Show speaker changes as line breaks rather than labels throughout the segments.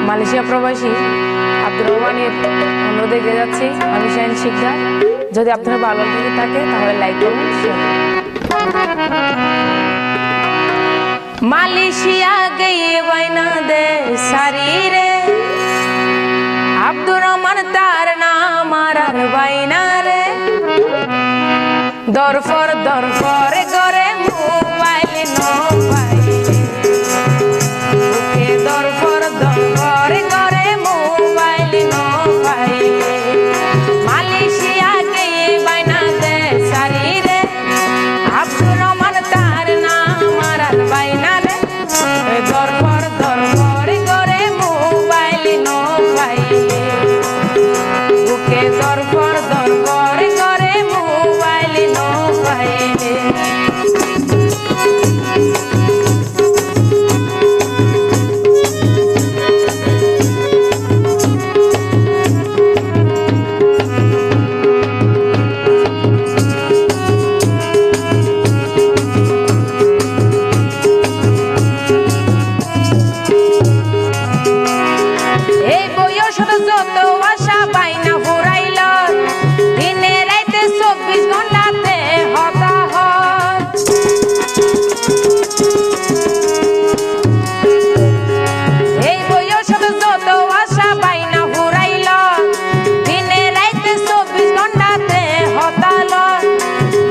Malaysia প্রবাসী আব্দুর রহমানের অনুরোধে গিয়ে যাচ্ছি আমি শাহিন শিকদার। যদি আপনার ভালো লেগে থাকে তাহলে লাইক করুন, শেয়ার করুন। মালয়েশিয়া গিয়ে বাইনা দে সারি রে, আব্দুর রহমান তার নাম আর বাইনা রে। দরফর দরফর করে মোবাইল নো পাই, ওকে দরফর দরফর করে মোবাইল নো পাই। মালয়েশিয়া গিয়ে বাইনা দে সারি রে, আব্দুর রহমান তার নাম আর বাইনা রে। দরফর দরফর করে মোবাইল নো পাই, ওকে দরফর দরফর করে মোবাইল নো পাই। যত আশা বাইনা ফুরাইল, দিনে রাইতে 24 ঘন্টাতে হতাহত। এই বয়সত যত আশা বাইনা ফুরাইল, দিনে রাইতে 24 ঘন্টাতে হতাহত।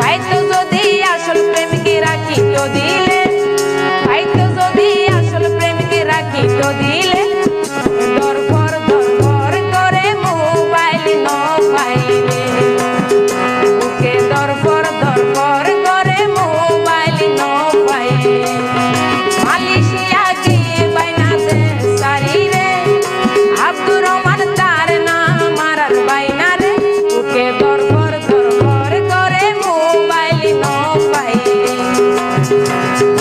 পাইতো যদি আসল প্রেমিকে রাখি তো দিলে, পাইতো যদি আসল প্রেমিকে রাখি তো দিলে। দরফর দরফর করে মোবাইল নো পাইলে, ওকে দরফর দরফর করে মোবাইল নো পাইলে। মালয়েশিয়া গিয়ে বাইনা দে সারি রে, আব্দুর রহমান তার নাম আর বাইনা রে। ওকে দরফর দরফর করে মোবাইল নো পাইলে,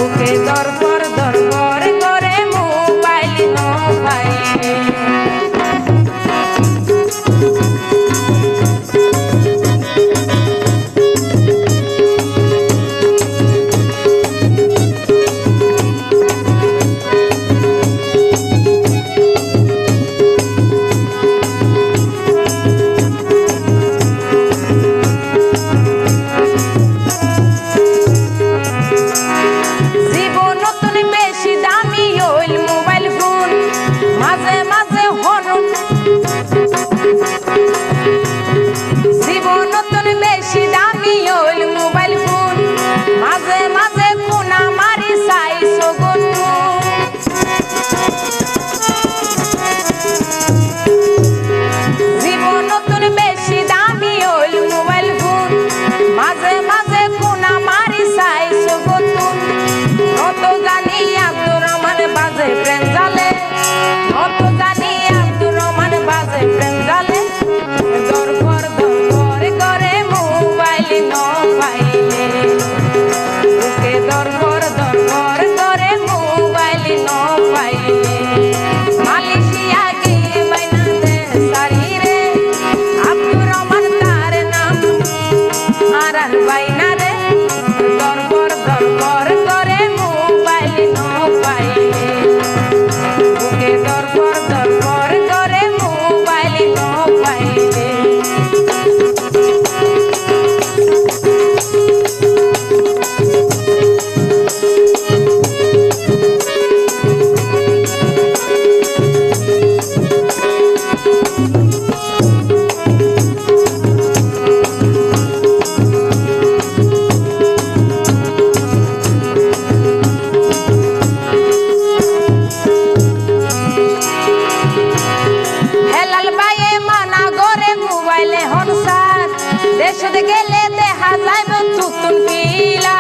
ওকে দরফর দরফর করে মোবাইল নো পাইলে। জীবন নতুন বেশি দামি হইল মোবাইল ফোন, মাঝে মাঝে হরণ। জীবন নতুন বেশি দামি হইল মোবাইল ফোন, মাঝে মাঝে কোনা মারি চাই সগুন। জীবন নতুন বেশি দামি হইল মোবাইল ফোন, মাঝে মাঝে কোনা মারি চাই সগুন। কত জানি আব্দুর রহমান বাজে প্রেম জালে, কত জানি আব্দুর রহমান বাজে প্রেম জালে। দরফর দরফর করে মোবাইল নো পাইলে, ওকে দরফর দরফর করে মোবাইল নো পাইলে। মালয়েশিয়া গিয়ে বাইনা দে সারি রে, আব্দুর রহমান তার নাম আর বাইনা রে। দরফর দরফর করে মোবাইল নো পাইলে, ওকে দরফর দরফর করে মোবাইল নো পাইলে। হেলাল বাইয়ে মানা করে মোবাইলে হনসার, দেশে গেলে দেখা যাইব নতুন পিলা।